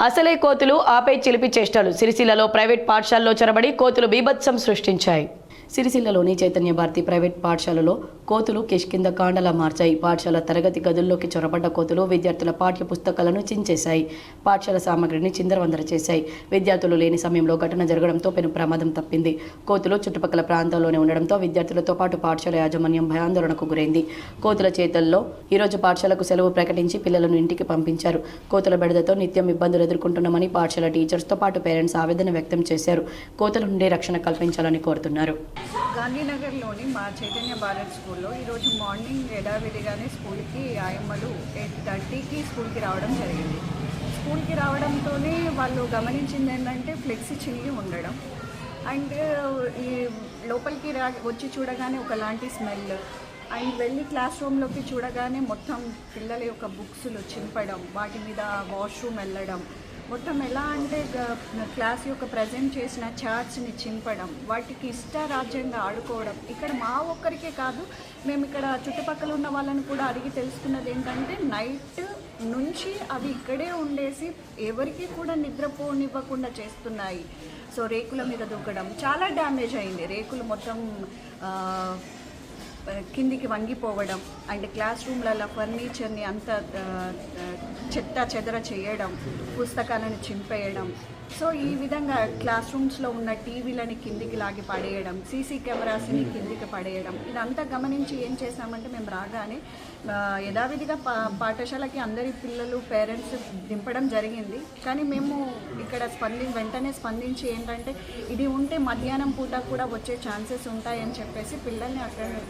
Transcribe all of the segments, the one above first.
అసలే కోతులు ఆపై చిలిపి చేష్టాలు. సిరిసిల్లలో ప్రైవేట్ పాఠశాలలో చొరబడి కోతులు బీభత్సం సృష్టించాయి. సిరిసిల్లలోని చైతన్య భారతి ప్రైవేట్ పాఠశాలలో కోతులు కిష్కింద కాండలా మార్చాయి. పాఠశాల తరగతి గదుల్లోకి చొరబడ్డ కోతులు విద్యార్థుల పాఠ్య పుస్తకాలను చించేశాయి. పాఠశాల సామగ్రిని చిందరవందర చేశాయి. విద్యార్థులు లేని సమయంలో ఘటన జరగడంతో పెను ప్రమాదం తప్పింది. కోతులు చుట్టుపక్కల ప్రాంతాల్లోనే ఉండడంతో విద్యార్థులతో పాటు పాఠశాల యాజమాన్యం భయాందోళనకు గురైంది. కోతుల చేతల్లో ఈరోజు పాఠశాలకు సెలవు ప్రకటించి పిల్లలను ఇంటికి పంపించారు. కోతుల బెడదతో నిత్యం ఇబ్బందులు ఎదుర్కొంటున్నామని పాఠశాల టీచర్స్తో పాటు పేరెంట్స్ ఆవేదన వ్యక్తం చేశారు. కోతుల నుండి రక్షణ కల్పించాలని కోరుతున్నారు. గాంధీనగర్లోని మా చైతన్య భారత్ స్కూల్లో ఈరోజు మార్నింగ్ యథావిధిగానే స్కూల్కి ఆయమ్మలు 8:30కి స్కూల్కి రావడం జరిగింది. స్కూల్కి రావడంతోనే వాళ్ళు గమనించింది ఏంటంటే ఫ్లెక్సీ చినిగి ఉండడం అండ్ ఈ లోపలికి వచ్చి చూడగానే ఒకలాంటి స్మెల్ అండ్ వెళ్ళి క్లాస్ రూమ్లోకి చూడగానే మొత్తం పిల్లల యొక్క బుక్స్లు చింపడం, వాటి మీద వాష్రూమ్ వెళ్ళడం, మొత్తం ఎలా అంటే క్లాస్ యొక్క ప్రజెంట్ చేసిన చార్ట్స్ని చింపడం, వాటికి ఇష్టారాజ్యంగా ఆడుకోవడం. ఇక్కడ మా ఒక్కరికే కాదు, మేము ఇక్కడ చుట్టుపక్కల ఉన్న వాళ్ళని కూడా అడిగి తెలుసుకున్నది ఏంటంటే నైట్ నుంచి అవి ఇక్కడే ఉండేసి ఎవరికి కూడా నిద్రపోనివ్వకుండా చేస్తున్నాయి. సో రేకుల మీద దూకడం, చాలా డ్యామేజ్ అయింది. రేకులు మొత్తం కిందికి వంగిపోవడం అండ్ క్లాస్ రూమ్లలో ఫర్నిచర్ని అంతా చెత్త చెదర చేయడం, పుస్తకాలను చింపేయడం. సో ఈ విధంగా క్లాస్ రూమ్స్లో ఉన్న టీవీలని కిందికి లాగి పడేయడం, సీసీ కెమెరాస్ని కిందికి పడేయడం, ఇదంతా గమనించి ఏం చేసామంటే మేము రాగానే యథావిధిగా పాఠశాలకి అందరి పిల్లలు పేరెంట్స్ దింపడం జరిగింది. కానీ మేము ఇక్కడ వెంటనే స్పందించి ఏంటంటే ఇది ఉంటే మధ్యాహ్నం పూట కూడా వచ్చే ఛాన్సెస్ ఉంటాయని చెప్పేసి పిల్లల్ని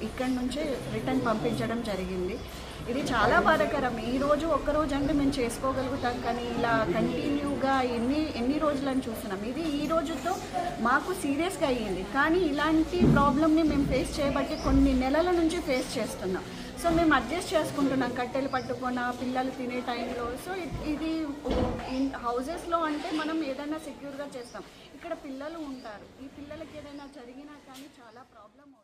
ఇక్కడి నుంచే రిటర్న్ పంపించడం జరిగింది. ఇది చాలా బాధాకరం. ఈరోజు ఒక్కరోజు అంటే మేము చేసుకోగలుగుతాం, కానీ ఇలా కంటిన్యూగా ఎన్ని రోజులని చూస్తున్నాం. ఇది ఈ రోజుతో మాకు సీరియస్గా అయ్యింది, కానీ ఇలాంటి ప్రాబ్లమ్ని మేము ఫేస్ చేయబట్టి కొన్ని నెలల నుంచి ఫేస్ చేస్తున్నాం. సో మేము అడ్జస్ట్ చేసుకుంటున్నాం కట్టెలు పట్టుకున్న పిల్లలు తినే టైంలో. సో ఇది హౌజెస్లో అంటే మనం ఏదైనా సెక్యూర్గా చేస్తాం. ఇక్కడ పిల్లలు ఉంటారు, ఈ పిల్లలకి ఏదైనా జరిగినా కానీ చాలా ప్రాబ్లం అవుతుంది.